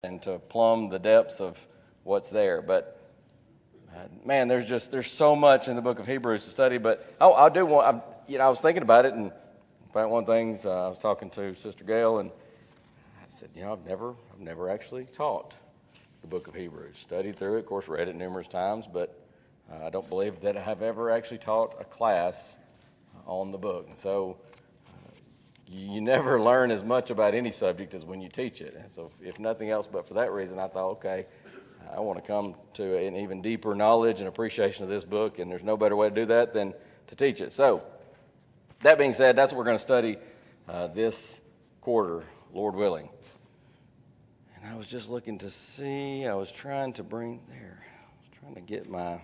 and to plumb the depths of what's there. But man, there's so much in the book of Hebrews to study. But I do want, I was thinking about it, and in fact, one of the things I was talking to Sister Gail, and I said, I've never actually taught the book of Hebrews. Studied through it, of course, read it numerous times, but I don't believe that I have ever actually taught a class on the book. And so you never learn as much about any subject as when you teach it. And so if nothing else but for that reason, I thought, okay, I want to come to an even deeper knowledge and appreciation of this book, and there's no better way to do that than to teach it. So that being said, that's what we're going to study this quarter, Lord willing. And I was just looking to see, I was trying to get my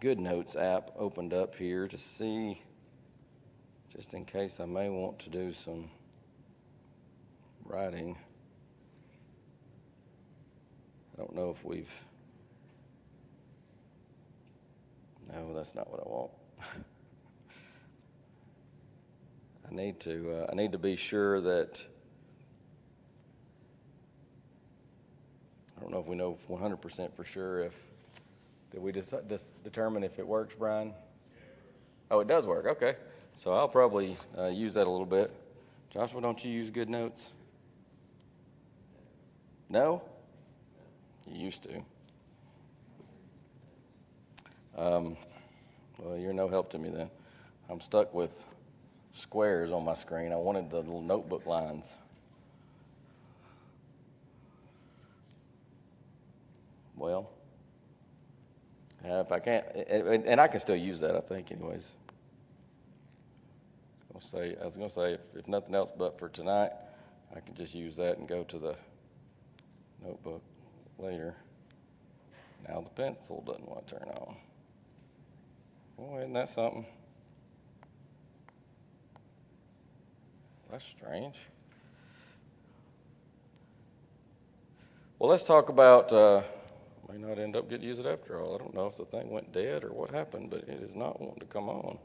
Good Notes app opened up here to see, just in case I may want to do some writing. I don't know if no, that's not what I want. I need to be sure that, I don't know if we know 100% for sure did we just determine if it works, Brian? Oh, it does work, okay. So I'll probably use that a little bit. Joshua, don't you use Good Notes? No? You used to. Well, you're no help to me then. I'm stuck with squares on my screen. I wanted the little notebook lines. Well, if I can't, and I can still use that, I think, anyways. I was going to say, if nothing else but for tonight, I can just use that and go to the notebook later. Now the pencil doesn't want to turn on. Boy, isn't that something? That's strange. Well, let's talk about, may not end up getting to use it after all. I don't know if the thing went dead or what happened, but it is not wanting to come on.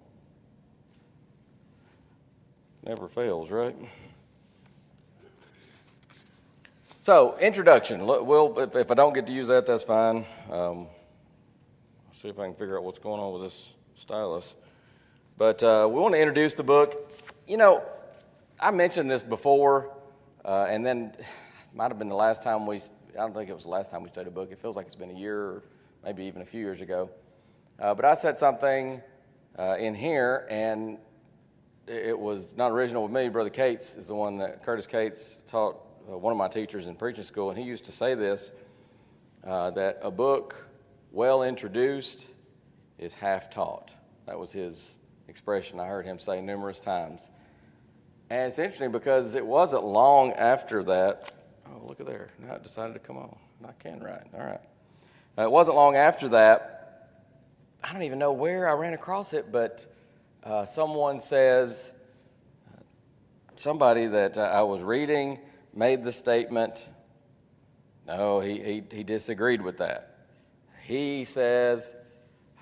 Never fails, right? So, introduction. If I don't get to use that, that's fine. I'll see if I can figure out what's going on with this stylus. But we want to introduce the book. I mentioned this before, and then it might have been the last time I don't think it was the last time we studied a book. It feels like it's been a year or maybe even a few years ago. But I said something in here, and it was not original with me. Brother Cates is the one that, Curtis Cates, taught one of my teachers in preaching school, and he used to say this, that a book well introduced is half taught. That was his expression. I heard him say numerous times. And it's interesting because it wasn't long after that. Oh, look at there. Now it decided to come on. I can write. All right. It wasn't long after that. I don't even know where I ran across it, but someone says, somebody that I was reading made the statement, no, he disagreed with that. He says,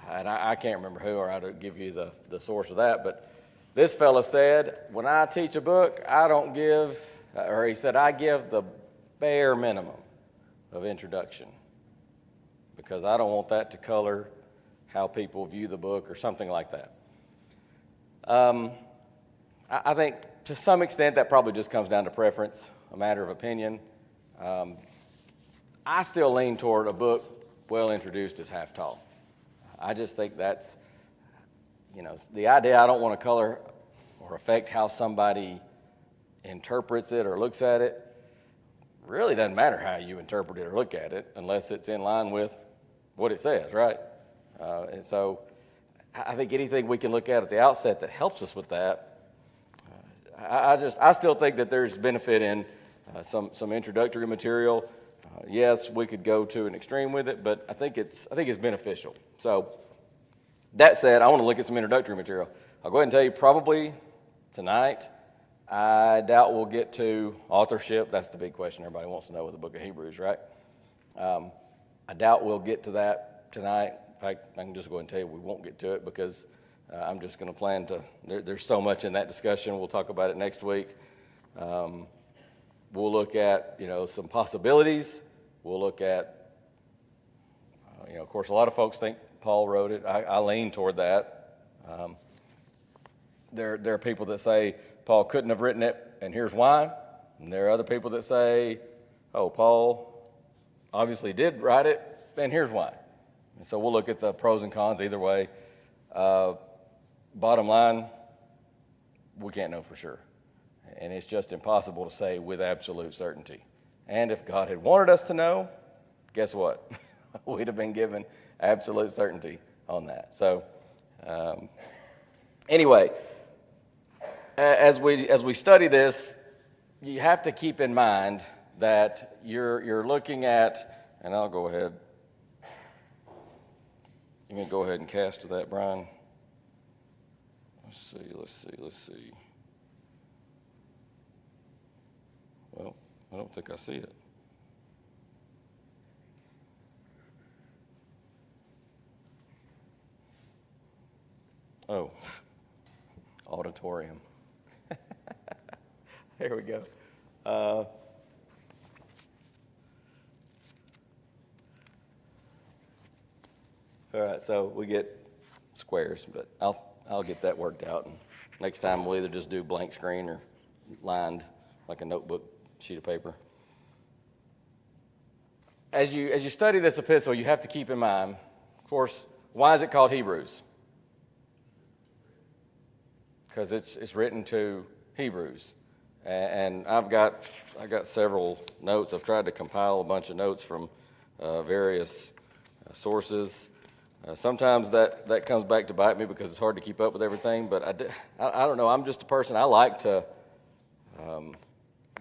and I can't remember who, or I'd give you the source of that, but this fella said, when I teach a book, I don't give, or he said, I give the bare minimum of introduction because I don't want that to color how people view the book or something like that. I think to some extent that probably just comes down to preference, a matter of opinion. I still lean toward a book well introduced is half taught. I just think that's, the idea I don't want to color or affect how somebody interprets it or looks at it. Really doesn't matter how you interpret it or look at it unless it's in line with what it says, right? And so I think anything we can look at the outset that helps us with that, I still think that there's benefit in some introductory material. Yes, we could go to an extreme with it, but I think it's beneficial. So that said, I want to look at some introductory material. I'll go ahead and tell you probably tonight, I doubt we'll get to authorship. That's the big question everybody wants to know with the book of Hebrews, right? I doubt we'll get to that tonight. In fact, I can just go ahead and tell you we won't get to it because I'm just going to plan to, there's so much in that discussion. We'll talk about it next week. We'll look at, some possibilities. We'll look at, of course, a lot of folks think Paul wrote it. I lean toward that. There are people that say Paul couldn't have written it, and here's why. And there are other people that say, oh, Paul obviously did write it, and here's why. And so we'll look at the pros and cons either way. Bottom line, we can't know for sure. And it's just impossible to say with absolute certainty. And if God had wanted us to know, guess what? We'd have been given absolute certainty on that. So anyway, as we study this, you have to keep in mind that you're looking at, and I'll go ahead. You can go ahead and cast to that, Brian. Let's see. Well, I don't think I see it. Oh, auditorium. There we go. All right, so we get squares, but I'll get that worked out. And next time we'll either just do blank screen or lined like a notebook sheet of paper. As you study this epistle, you have to keep in mind, of course, why is it called Hebrews? Because it's written to Hebrews. And I got several notes. I've tried to compile a bunch of notes from various sources. Sometimes that comes back to bite me because it's hard to keep up with everything. But I don't know. I'm just a person. I like to go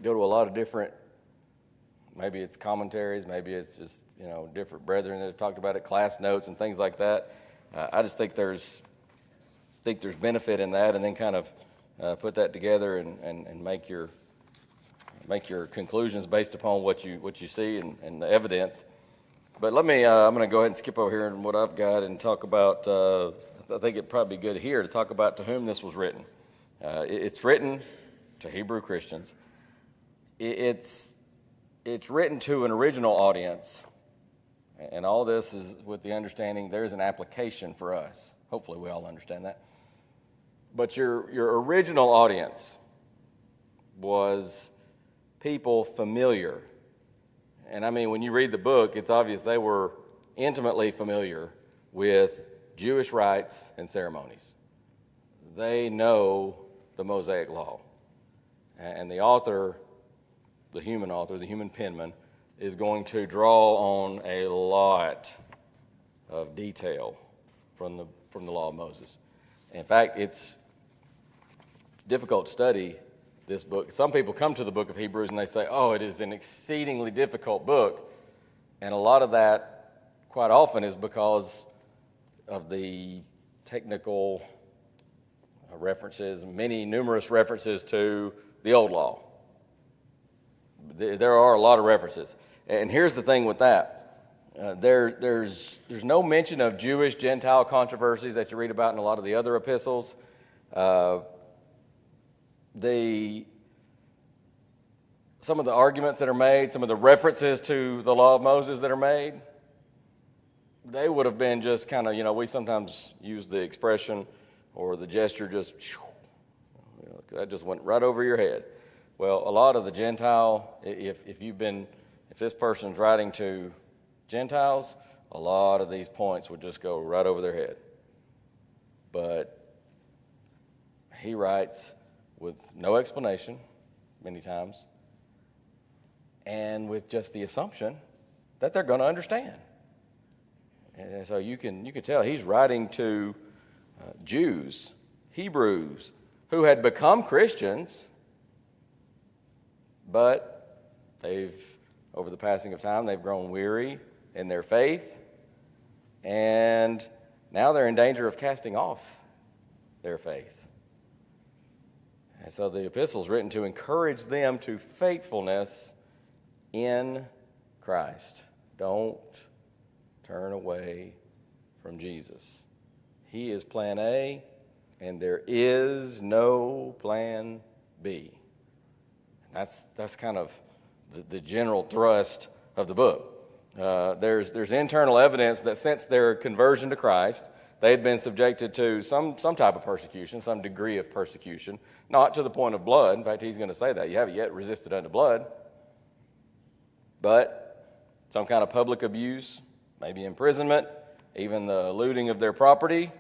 to a lot of different. Maybe it's commentaries. Maybe it's just different brethren that have talked about it, class notes and things like that. I just think there's benefit in that, and then kind of put that together and make your conclusions based upon what you see and the evidence. But I'm going to go ahead and skip over here and what I've got and talk about. I think it'd probably be good here to talk about to whom this was written. It's written to Hebrew Christians. It's written to an original audience, and all this is with the understanding there's an application for us. Hopefully, we all understand that. But your original audience was people familiar. And I mean, when you read the book, it's obvious they were intimately familiar with Jewish rites and ceremonies. They know the Mosaic Law. And the author, the human penman, is going to draw on a lot of detail from the Law of Moses. In fact, it's difficult to study this book. Some people come to the book of Hebrews and they say, oh, it is an exceedingly difficult book. And a lot of that, quite often, is because of the technical references, numerous references to the old law. There are a lot of references. And here's the thing with that. There's no mention of Jewish Gentile controversies that you read about in a lot of the other epistles. Some of the arguments that are made, some of the references to the law of Moses that are made, they would have been just kind of, we sometimes use the expression or the gesture just, that just went right over your head. Well, a lot of the Gentile, if this person's writing to Gentiles, a lot of these points would just go right over their head. But he writes with no explanation many times and with just the assumption that they're going to understand. And so you can tell he's writing to Jews, Hebrews, who had become Christians, but over the passing of time, they've grown weary in their faith, and now they're in danger of casting off their faith. And so the epistle is written to encourage them to faithfulness in Christ. Don't turn away from Jesus. He is plan A, and there is no plan B. That's kind of the general thrust of the book. There's internal evidence that since their conversion to Christ, they had been subjected to some type of persecution, some degree of persecution, not to the point of blood. In fact, he's going to say that. You haven't yet resisted unto blood. But some kind of public abuse, maybe imprisonment, even the looting of their property.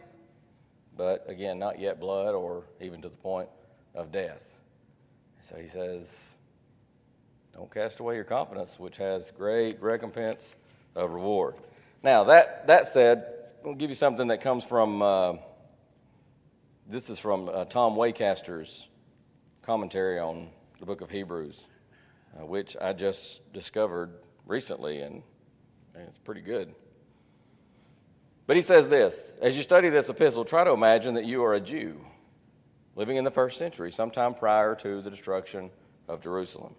But again, not yet blood or even to the point of death. So he says, don't cast away your confidence, which has great recompense of reward. Now, that said, I'll give you something that comes from, this is from Tom Waycaster's commentary on the book of Hebrews, which I just discovered recently, and it's pretty good. But he says this: as you study this epistle, try to imagine that you are a Jew living in the first century, sometime prior to the destruction of Jerusalem.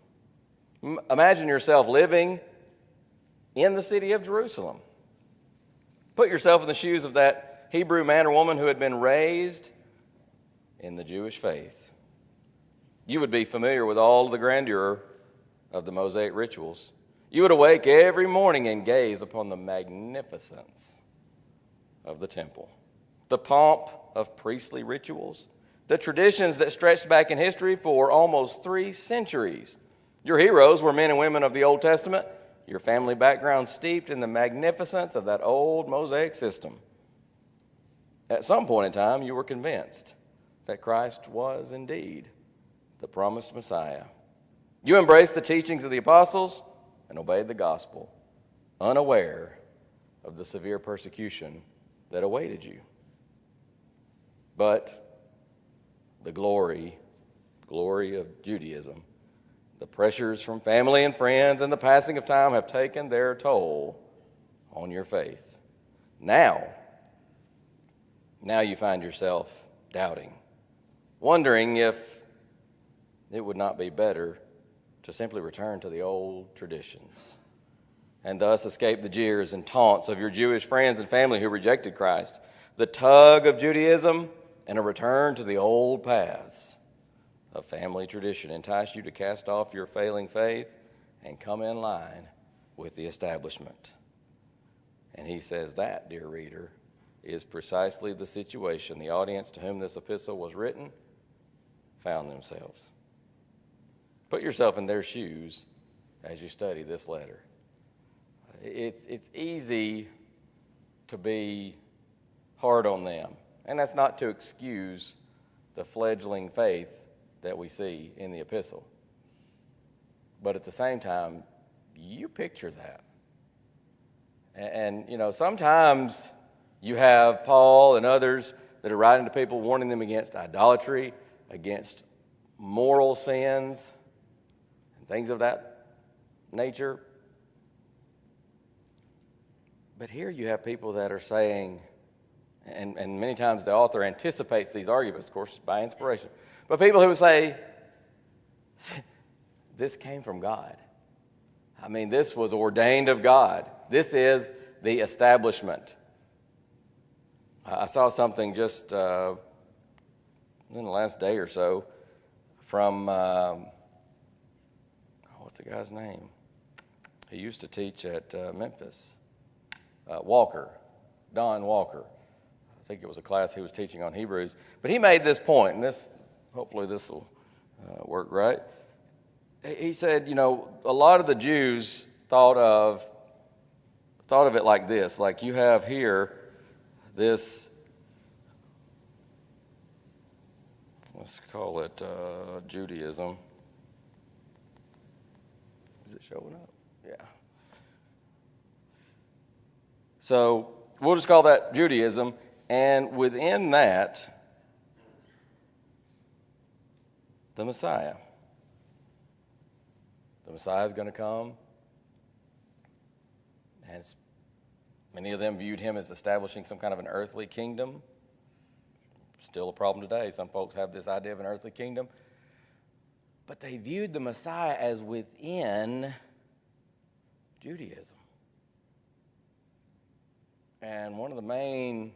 Imagine yourself living in the city of Jerusalem. Put yourself in the shoes of that Hebrew man or woman who had been raised in the Jewish faith. You would be familiar with all the grandeur of the Mosaic rituals. You would awake every morning and gaze upon the magnificence of the temple, the pomp of priestly rituals, the traditions that stretched back in history for almost 3 centuries. Your heroes were men and women of the Old Testament, your family background steeped in the magnificence of that old Mosaic system. At some point in time, you were convinced that Christ was indeed the promised Messiah. You embraced the teachings of the apostles and obeyed the gospel, unaware of the severe persecution that awaited you. But the glory of Judaism, the pressures from family and friends, and the passing of time have taken their toll on your faith. Now you find yourself doubting, wondering if it would not be better to simply return to the old traditions and thus escape the jeers and taunts of your Jewish friends and family who rejected Christ. The tug of Judaism and a return to the old paths of family tradition entice you to cast off your failing faith and come in line with the establishment. And he says that, dear reader, is precisely the situation the audience to whom this epistle was written found themselves. Put yourself in their shoes as you study this letter. It's easy to be hard on them, and that's not to excuse the fledgling faith that we see in the epistle. But at the same time, you picture that. And sometimes you have Paul and others that are writing to people, warning them against idolatry, against moral sins, and things of that nature. But here you have people that are saying, and many times the author anticipates these arguments, of course, by inspiration, but people who say, this came from God. I mean, this was ordained of God. This is the establishment. I saw something just in the last day or so from, what's the guy's name? He used to teach at Memphis. Don Walker. I think it was a class he was teaching on Hebrews. But he made this point, and hopefully this will work right. He said, a lot of the Jews thought of it like this. Like you have here this, let's call it Judaism. Is it showing up? Yeah. So we'll just call that Judaism, and within that, the Messiah. The Messiah is going to come, and many of them viewed him as establishing some kind of an earthly kingdom. Still a problem today. Some folks have this idea of an earthly kingdom, but they viewed the Messiah as within Judaism. And one of the main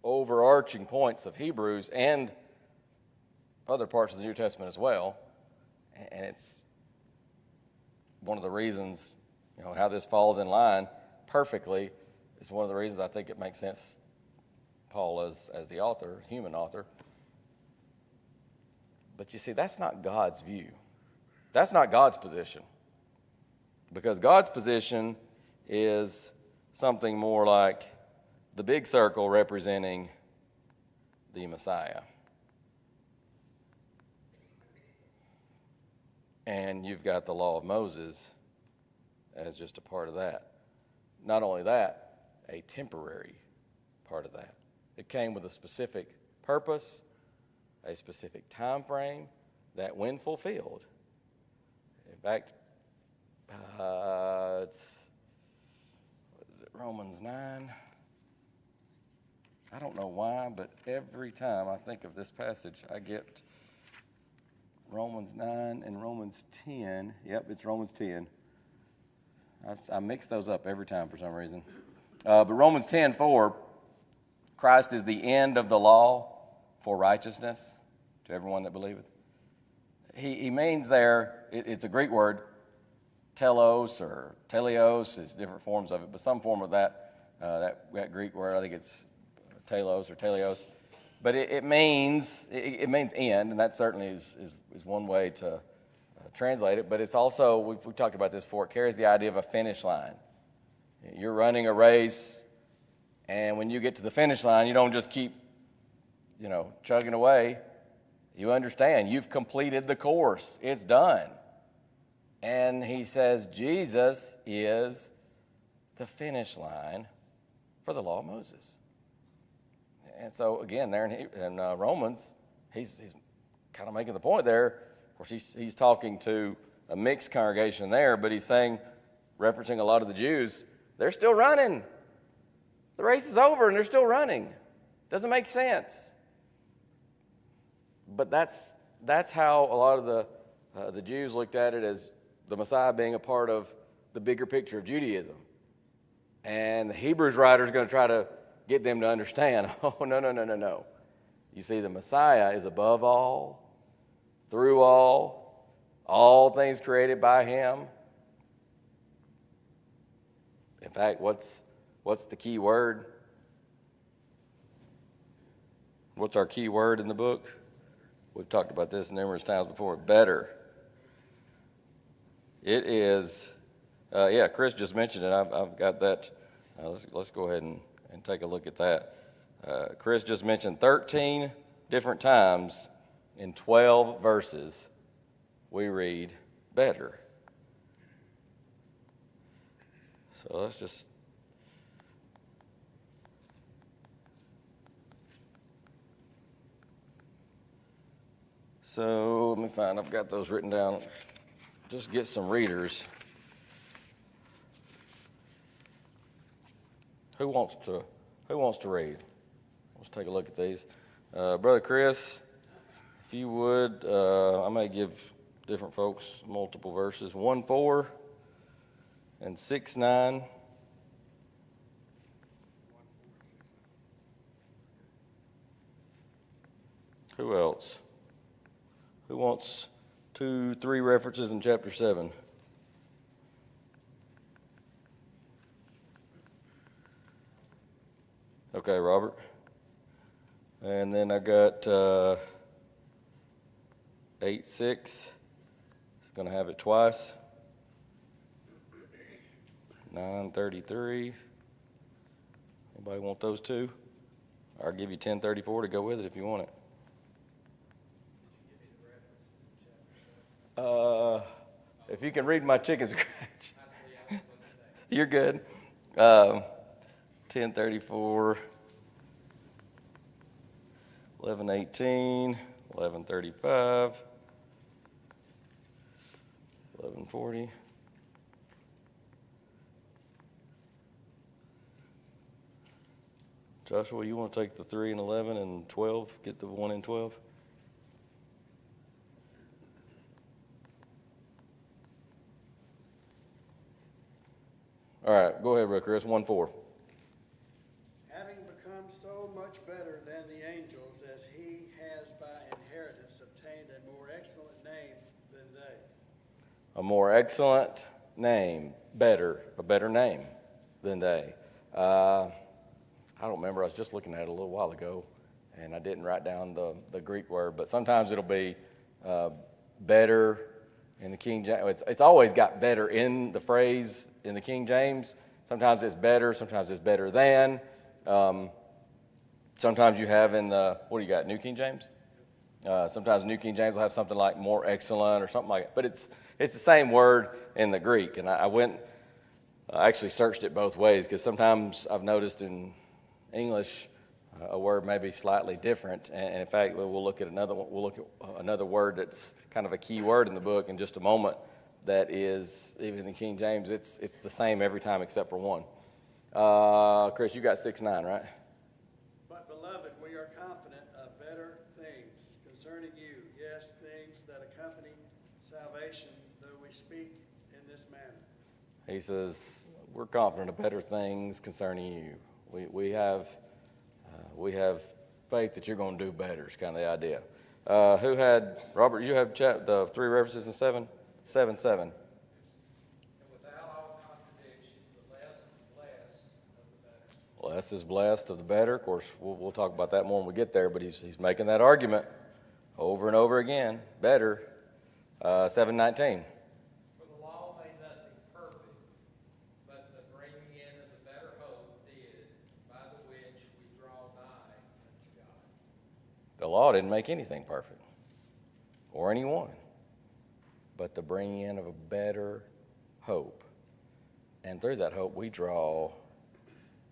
overarching points of Hebrews and other parts of the New Testament as well, and it's one of the reasons, how this falls in line perfectly is one of the reasons I think it makes sense, Paul as the author, human author. But you see, that's not God's view. That's not God's position. Because God's position is something more like the big circle representing the Messiah. And you've got the law of Moses as just a part of that. Not only that, a temporary part of that. It came with a specific purpose, a specific time frame that when fulfilled. In fact, it's Romans 9. I don't know why, but every time I think of this passage, I get Romans 9 and Romans 10. Yep, it's Romans 10. I mix those up every time for some reason. But Romans 10:4, Christ is the end of the law for righteousness to everyone that believeth. He means there, it's a Greek word, telos or teleos, is different forms of it, but some form of that Greek word, I think it's telos or teleos. But it means end, and that certainly is one way to translate it. But it's also, we've talked about this before, it carries the idea of a finish line. You're running a race, and when you get to the finish line, you don't just keep, chugging away. You understand, you've completed the course. It's done. And he says Jesus is the finish line for the law of Moses. And so, again, there in Romans, he's kind of making the point there. Of course, he's talking to a mixed congregation there, but he's saying, referencing a lot of the Jews, they're still running. The race is over, and they're still running. Doesn't make sense. But that's how a lot of the Jews looked at it, as the Messiah being a part of the bigger picture of Judaism. And the Hebrews writer is going to try to get them to understand, oh, no. You see, the Messiah is above all, through all things created by him. In fact, what's the key word? What's our key word in the book? We've talked about this numerous times before. Better. It is, Chris just mentioned it. I've got that. Let's go ahead and take a look at that. Chris just mentioned 13 different times in 12 verses we read better. So let's just let me find, I've got those written down. Just get some readers. Who wants to read? Let's take a look at these. Brother Chris, if you would, I may give different folks multiple verses. 1:4 and 6:9. Who else? Who wants 2, 3 references in chapter 7? Okay, Robert. And then I got 8:6. It's going to have it twice. 9:33. Anybody want those two? I'll give you 10:34 to go with it if you want it. If you can read my chicken scratch, you're good. 10:34, 11:18, 11:35, 11:40. Joshua, you want to take the 3 and 11 and 12? Get the 1 and 12? All right, go ahead, Brother Chris. 1:4. Having become so much better than the angels, as he has by inheritance obtained a more excellent name than they. a more excellent name, a better name than they. I don't remember. I was just looking at it a little while ago, and I didn't write down the Greek word, but sometimes it'll be better in the King James. It's always got better in the phrase in the King James. Sometimes it's better. Sometimes it's better than. Sometimes you have in the, what do you got, New King James? Sometimes New King James will have something like more excellent or something like that. But it's the same word in the Greek. And I actually searched it both ways because sometimes I've noticed in English a word may be slightly different. And in fact, we'll look at another word that's kind of a key word in the book in just a moment. That is, even in King James, it's the same every time except for one. Chris, you got 6:9, right? But beloved, we are confident of better things concerning you, yes, things that accompany salvation, though we speak in this manner. He says, we're confident of better things concerning you. We have faith that you're going to do better, is kind of the idea. Who had, Robert, you have the three references in 7? 7:7. And without all contradiction, the less is blessed of the better. Less is blessed of the better. Of course, we'll talk about that more when we get there, but he's making that argument over and over again. Better. 7:19. For the law made nothing perfect, but the bringing in of the better hope did, by the which we draw nigh unto God. The law didn't make anything perfect or anyone, but the bringing in of a better hope. And through that hope, we draw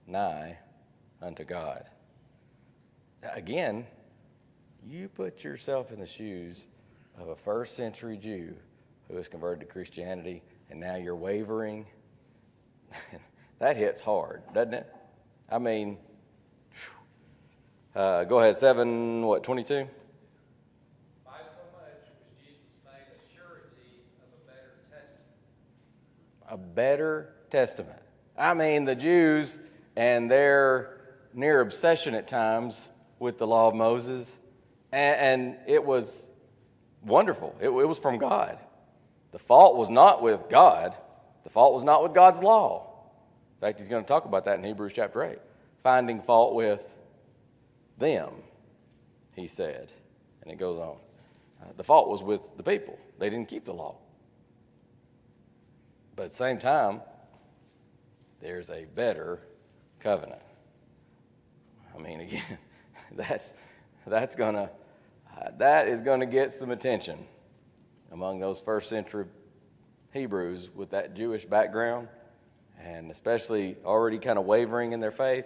nigh unto God. Again, you put yourself in the shoes of a first century Jew who has converted to Christianity, and now you're wavering. That hits hard, doesn't it? I mean, go ahead, 7:22? By so much was Jesus made a surety of a better testament. A better testament. I mean, the Jews and their near obsession at times with the law of Moses, and it was wonderful. It was from God. The fault was not with God. The fault was not with God's law. In fact, he's going to talk about that in Hebrews chapter 8. Finding fault with them, he said. And it goes on. The fault was with the people. They didn't keep the law. But at the same time, there's a better covenant. I mean, again, that is going to get some attention among those first century Hebrews with that Jewish background, and especially already kind of wavering in their faith.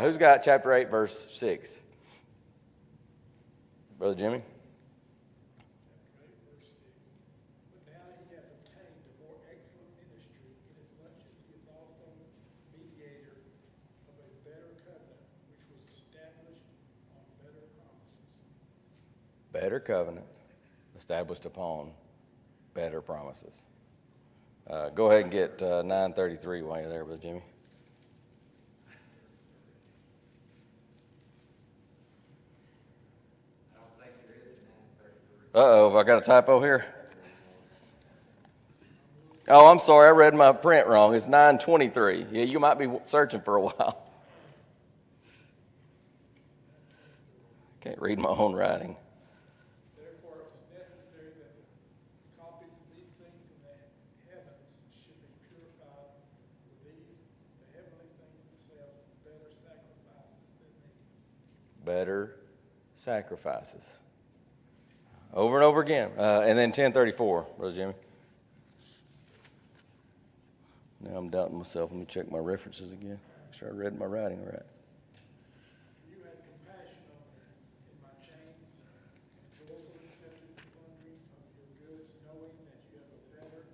Who's got chapter 8, verse 6? Brother Jimmy? But now he hath obtained a more excellent ministry, inasmuch as he is also mediator of a better covenant, which was established on better promises. Better covenant established upon better promises. Go ahead and get 9:33 while you're there, Brother Jimmy. Uh-oh, have I got a typo here? Oh, I'm sorry, I read my print wrong. It's 9:23. Yeah, you might be searching for a while. Can't read my own writing. Therefore it was necessary that the copies of these things in the heavens should be purified with these, the heavenly things themselves, with better sacrifices than these. Better sacrifices. Over and over again. And then 10:34, Brother Jimmy. Now I'm doubting myself. Let me check my references again. Make sure I read my writing right. You had compassion on me in my chains, and joyfully accepted the plundering of your goods, knowing that you have a better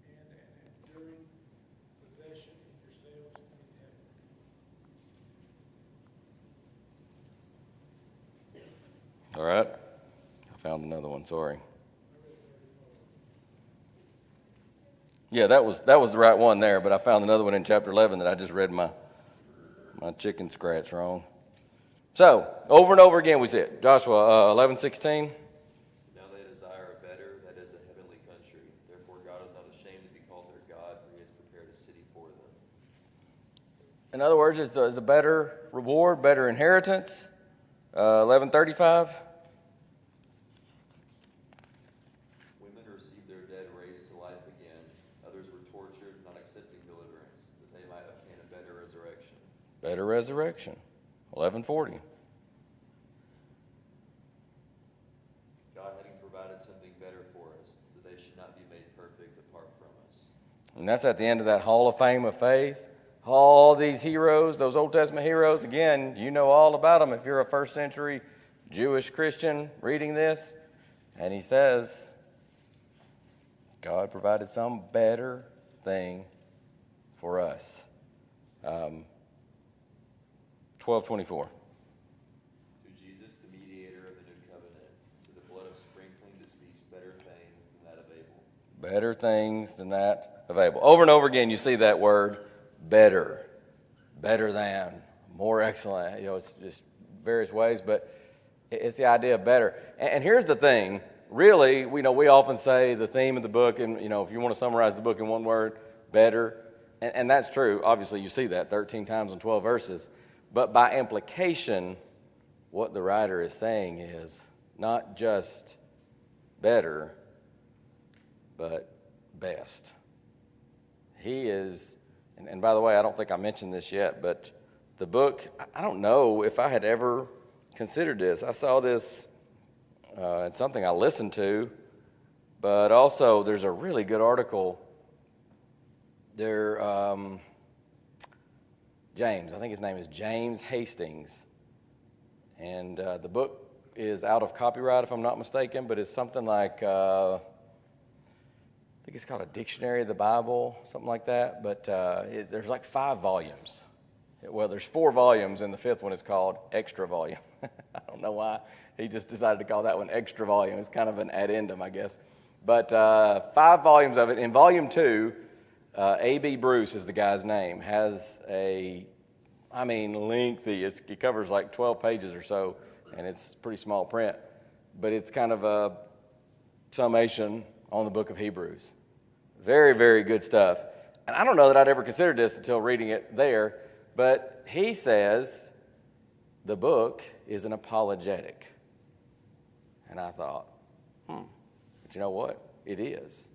and an enduring possession in yourselves in heaven. All right. I found another one. Sorry. Yeah, that was the right one there, but I found another one in chapter 11 that I just read my chicken scratch wrong. So, over and over again we see it. Joshua 11:16. Now they desire a better, that is a heavenly country. Therefore In other words, it's a better reward, better inheritance. 1135. Women received their dead raised to life again. Others were tortured, not accepting deliverance, that they might obtain a better resurrection. Better resurrection. 1140. God having provided something better for us, that they should not be made perfect apart from us. And that's at the end of that Hall of Fame of Faith. All these heroes, those Old Testament heroes, again, you know all about them if you're a first century Jewish Christian reading this. And he says, God provided some better thing for us. 1224. To Jesus, the mediator of the new covenant, to the blood of sprinkling that speaks better things than that of Abel. Better things than that of Abel. Over and over again, you see that word, better, better than, more excellent. You know, it's just various ways, but it's the idea of better. And here's the thing. Really, we often say the theme of the book, and, if you want to summarize the book in one word, better. And that's true. Obviously, you see that 13 times in 12 verses. But by implication, what the writer is saying is not just better, but best. He is, and by the way, I don't think I mentioned this yet, but the book, I don't know if I had ever considered this. I saw this, it's something I listened to, but also there's a really good article there. James, I think his name is James Hastings, and the book is out of copyright if I'm not mistaken, but it's something like, I think it's called A Dictionary of the Bible, something like that, but there's like 5 volumes. Well, there's 4 volumes, and the 5th one is called Extra Volume. I don't know why he just decided to call that one Extra Volume. It's kind of an addendum, I guess. But 5 volumes of it. In volume 2, A.B. Bruce is the guy's name, has lengthy, it covers like 12 pages or so, and it's pretty small print, but it's kind of a summation on the book of Hebrews. Very, very good stuff. And I don't know that I'd ever considered this until reading it there, but he says the book is an apologetic. And I thought, but you know what? It is.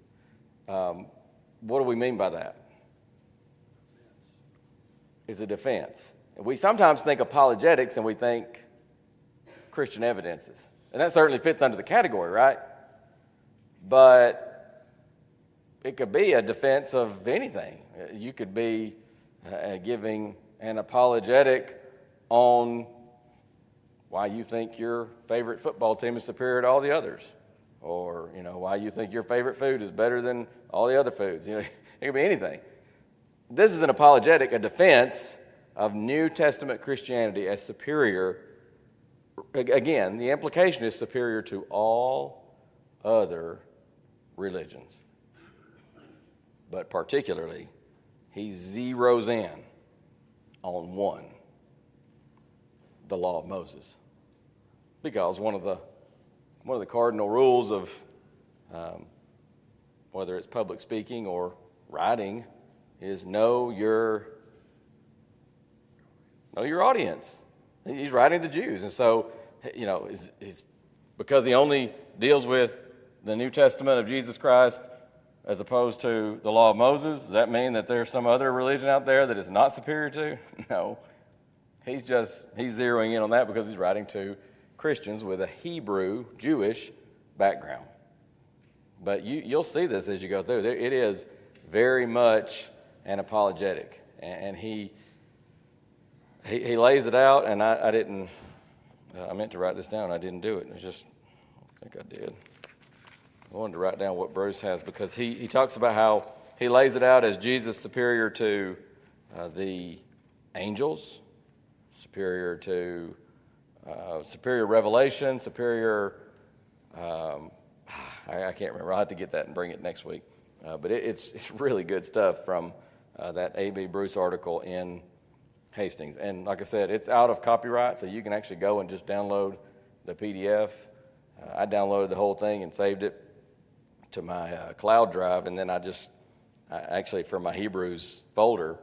What do we mean by that? It's a defense. We sometimes think apologetics and we think Christian evidences. And that certainly fits under the category, right? But it could be a defense of anything. You could be giving an apologetic on why you think your favorite football team is superior to all the others, or why you think your favorite food is better than all the other foods. It could be anything. This is an apologetic, a defense of New Testament Christianity as superior. Again, the implication is superior to all other religions. But particularly, he zeroes in on one, the law of Moses. Because one of the cardinal rules of whether it's public speaking or writing is know your audience. He's writing to Jews, and so is because he only deals with the New Testament of Jesus Christ as opposed to the law of Moses. Does that mean that there's some other religion out there that is not superior to? No. He's zeroing in on that because he's writing to Christians with a Hebrew, Jewish background. But you'll see this as you go through. It is very much an apologetic, and he lays it out. And I didn't. I meant to write this down. I didn't do it. I think I did. I wanted to write down what Bruce has because he talks about how he lays it out as Jesus superior to the angels, superior to superior revelation, superior. I can't remember. I'll have to get that and bring it next week. But it's really good stuff from that A.B. Bruce article in Hastings. And like I said, it's out of copyright, so you can actually go and just download the PDF. I downloaded the whole thing and saved it to my cloud drive, and then I actually, for my Hebrews folder,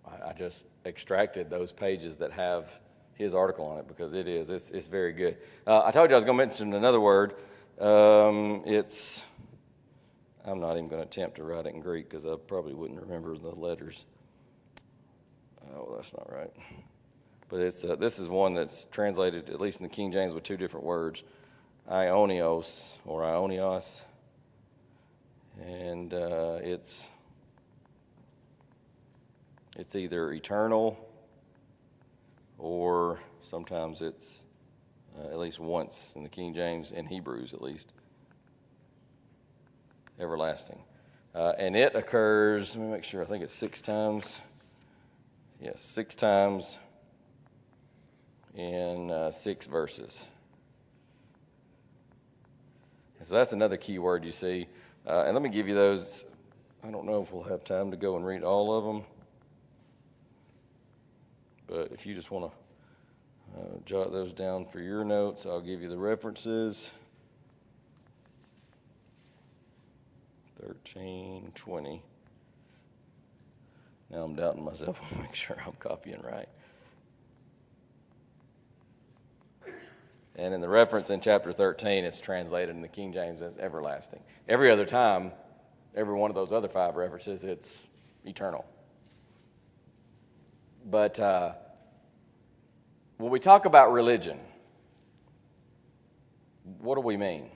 I just extracted those pages that have his article on it because it's very good. I told you I was going to mention another word. I'm not even going to attempt to write it in Greek because I probably wouldn't remember the letters. Oh, that's not right. But this is one that's translated, at least in the King James, with two different words, Ionios or Ionios, and it's either eternal or sometimes it's at least once in the King James, in Hebrews at least, everlasting. And it occurs, let me make sure, I think it's 6 times. Yes, 6 times in 6 verses. And so that's another key word you see. And let me give you those. I don't know if we'll have time to go and read all of them. But if you just want to jot those down for your notes, I'll give you the references. 13, 20. Now I'm doubting myself. I'll make sure I'm copying right. And in the reference in chapter 13, it's translated in the King James as everlasting. Every other time, every one of those other 5 references, it's eternal. But when we talk about religion, what do we mean?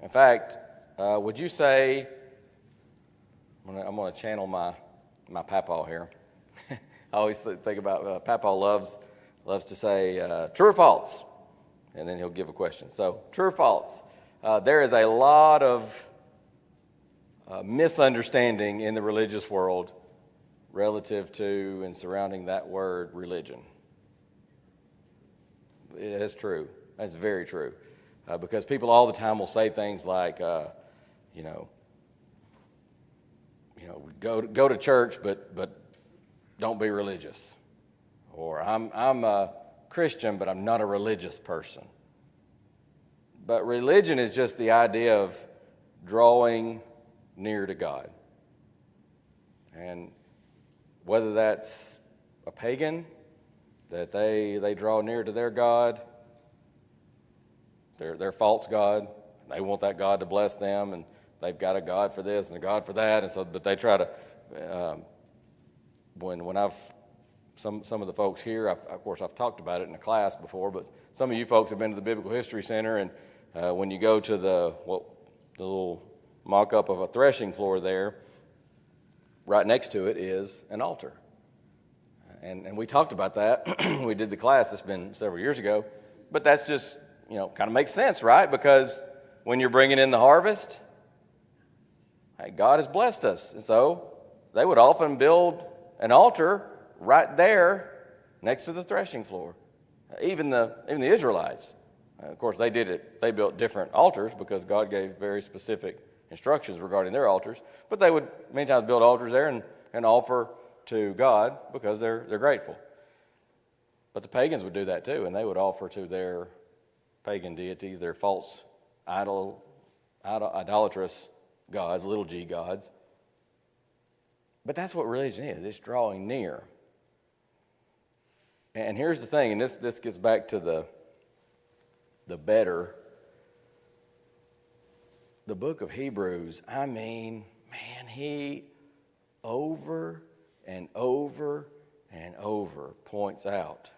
In fact, would you say, I'm going to channel my papaw here. I always think about, papaw loves to say, true or false? And then he'll give a question. So, true or false? There is a lot of misunderstanding in the religious world relative to and surrounding that word religion. It is true. That's very true. Because people all the time will say things like, go to church, but don't be religious. Or I'm a Christian, but I'm not a religious person. But religion is just the idea of drawing near to God. And whether that's a pagan, that they draw near to their God, their false God, they want that God to bless them, and they've got a God for this and a God for that, and so but they try to. When I've some of the folks here, of course I've talked about it in a class before, but some of you folks have been to the Biblical History Center, and when you go to the little mock-up of a threshing floor there, right next to it is an altar. And we talked about that. We did the class. It's been several years ago. But that's just, kind of makes sense, right? Because when you're bringing in the harvest, hey, God has blessed us. And so they would often build an altar right there next to the threshing floor. Even the Israelites. Of course, they did it. They built different altars because God gave very specific instructions regarding their altars. But they would many times build altars there and offer to God because they're grateful. But the pagans would do that too, and they would offer to their pagan deities, their false idolatrous gods, little g gods. But that's what religion is. It's drawing near. And here's the thing, and this gets back to the better. The book of Hebrews, he over and over and over points out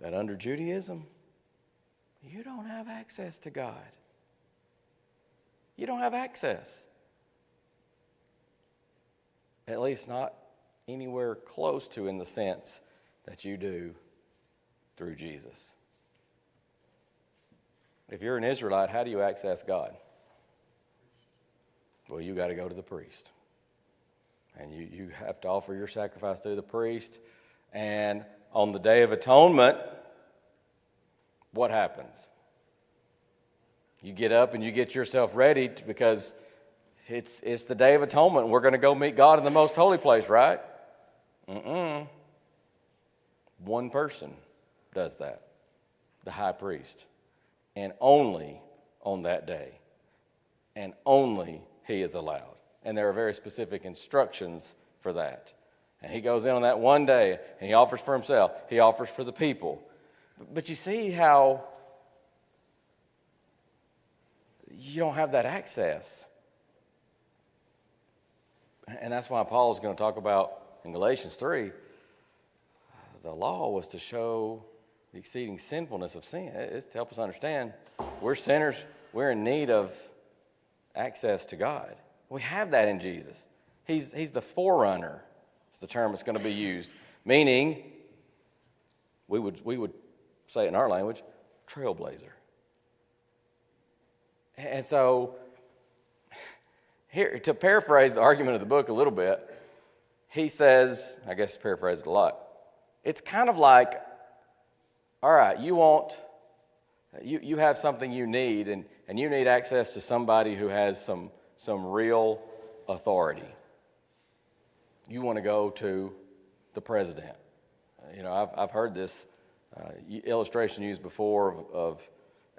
that under Judaism, you don't have access to God. You don't have access. At least not anywhere close to in the sense that you do through Jesus. If you're an Israelite, how do you access God? Well, you got to go to the priest. And you have to offer your sacrifice to the priest. And on the Day of Atonement, what happens? You get up and you get yourself ready because it's the Day of Atonement. We're going to go meet God in the most holy place, right? One person does that, the high priest. And only on that day. And only he is allowed. And there are very specific instructions for that. And he goes in on that one day, and he offers for himself. He offers for the people. But you see how you don't have that access. And that's why Paul's going to talk about in Galatians 3, the law was to show the exceeding sinfulness of sin. It's to help us understand we're sinners. We're in need of access to God. We have that in Jesus. He's the forerunner. It's the term that's going to be used. Meaning, we would say it in our language, trailblazer. And so, here, to paraphrase the argument of the book a little bit, he says, I guess paraphrase it a lot, it's kind of like, all right, you have something you need, and you need access to somebody who has some real authority. You want to go to the president. I've heard this illustration used before of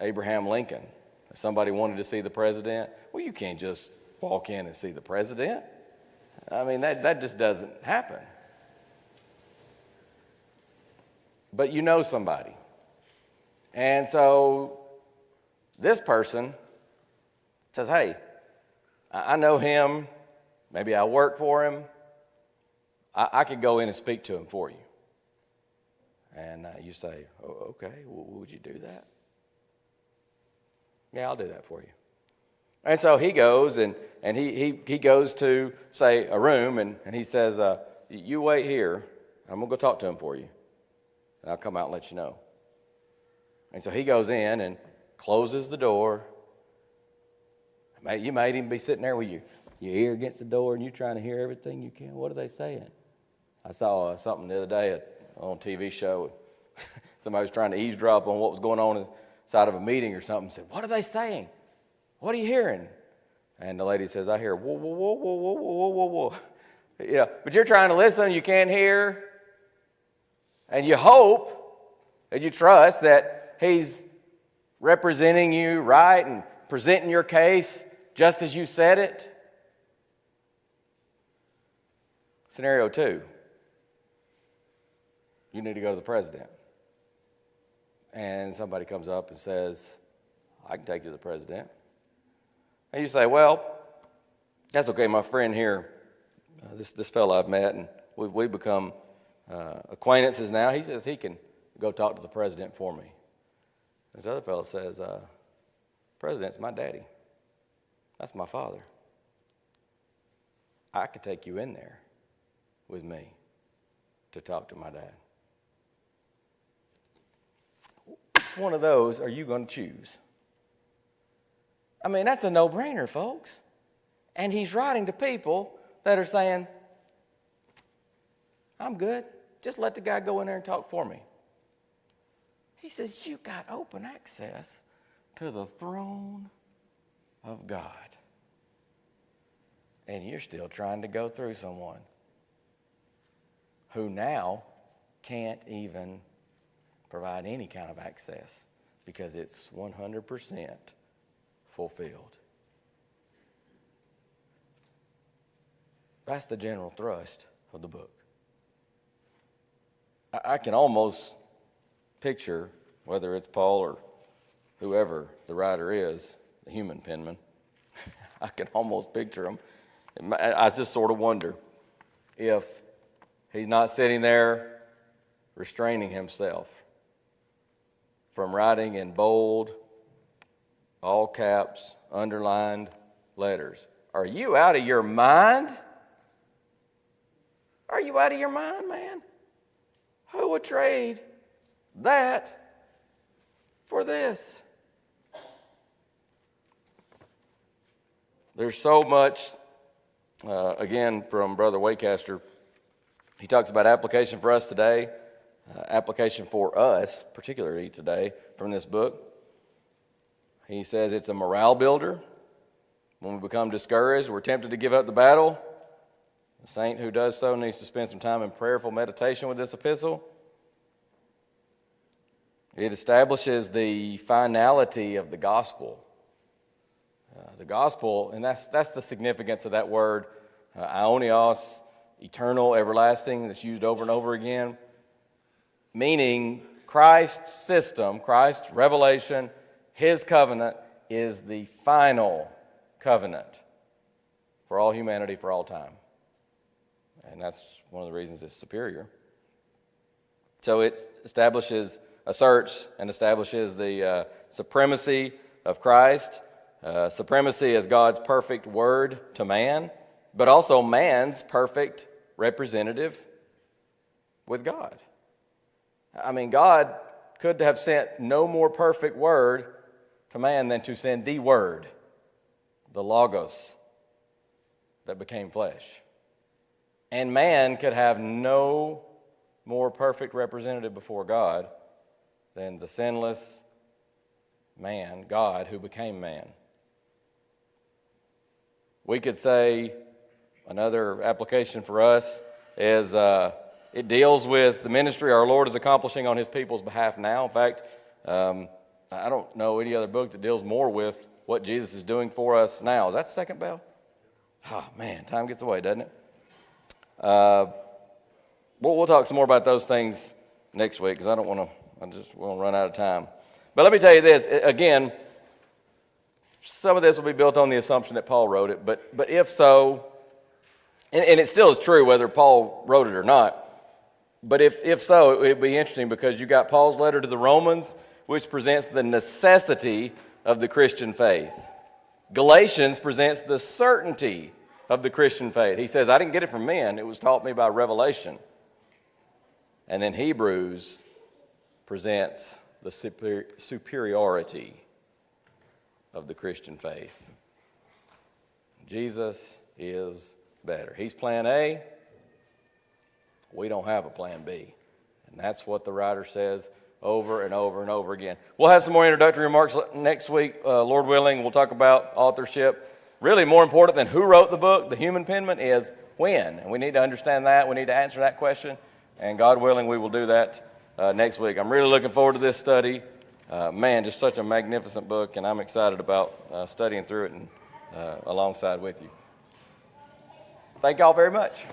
Abraham Lincoln. If somebody wanted to see the president, well, you can't just walk in and see the president. I mean, that just doesn't happen. But you know somebody. And so this person says, hey, I know him. Maybe I work for him. I could go in and speak to him for you. And you say, oh, okay, well, would you do that? Yeah, I'll do that for you. And so he goes, and he goes to, say, a room, and he says, you wait here. I'm going to go talk to him for you. And I'll come out and let you know. And so he goes in and closes the door. You might even be sitting there with your ear against the door, and you're trying to hear everything you can. What are they saying? I saw something the other day on a TV show. Somebody was trying to eavesdrop on what was going on inside of a meeting or something. Said, what are they saying? What are you hearing? And the lady says, I hear, whoa, whoa, whoa, whoa, whoa, whoa, whoa, whoa. But you're trying to listen, you can't hear. And you hope and you trust that he's representing you right and presenting your case just as you said it. Scenario 2. You need to go to the president. And somebody comes up and says, I can take you to the president. And you say, well, that's okay. My friend here, this fellow I've met, and we've become acquaintances now. He says he can go talk to the president for me. This other fellow says, president's my daddy. That's my father. I could take you in there with me to talk to my dad. Which one of those are you going to choose? I mean, that's a no-brainer, folks. And he's writing to people that are saying, I'm good. Just let the guy go in there and talk for me. He says, you got open access to the throne of God. And you're still trying to go through someone who now can't even provide any kind of access because it's 100% fulfilled. That's the general thrust of the book. I can almost picture, whether it's Paul or whoever the writer is, the human penman, I can almost picture him. I just sort of wonder if he's not sitting there restraining himself from writing in bold, all caps, underlined letters. Are you out of your mind? Are you out of your mind, man? Who would trade that for this? There's so much, again, from Brother Waycaster. He talks about application for us today, application for us, particularly today, from this book. He says it's a morale builder. When we become discouraged, we're tempted to give up the battle. The saint who does so needs to spend some time in prayerful meditation with this epistle. It establishes the finality of the gospel. The gospel, and that's the significance of that word, aionios, eternal, everlasting, that's used over and over again, meaning Christ's system, Christ's revelation, his covenant is the final covenant for all humanity for all time. And that's one of the reasons it's superior. So it asserts and establishes the supremacy of Christ, supremacy as God's perfect word to man, but also man's perfect representative with God. I mean, God could have sent no more perfect word to man than to send the word, the Logos, that became flesh. And man could have no more perfect representative before God than the sinless man, God, who became man. We could say another application for us is it deals with the ministry our Lord is accomplishing on his people's behalf now. In fact, I don't know any other book that deals more with what Jesus is doing for us now. Is that the second bell? Oh, man, time gets away, doesn't it? We'll talk some more about those things next week because I just want to run out of time. But let me tell you this, again, some of this will be built on the assumption that Paul wrote it, but if so, and it still is true whether Paul wrote it or not, but if so, it would be interesting because you got Paul's letter to the Romans, which presents the necessity of the Christian faith. Galatians presents the certainty of the Christian faith. He says, I didn't get it from men, it was taught me by revelation. And then Hebrews presents the superiority of the Christian faith. Jesus is better. He's plan A. We don't have a plan B. And that's what the writer says over and over and over again. We'll have some more introductory remarks next week, Lord willing. We'll talk about authorship. Really more important than who wrote the book, the human penman, is when. And we need to understand that. We need to answer that question. And God willing, we will do that next week. I'm really looking forward to this study. Man, just such a magnificent book, and I'm excited about studying through it and alongside with you. Thank y'all very much.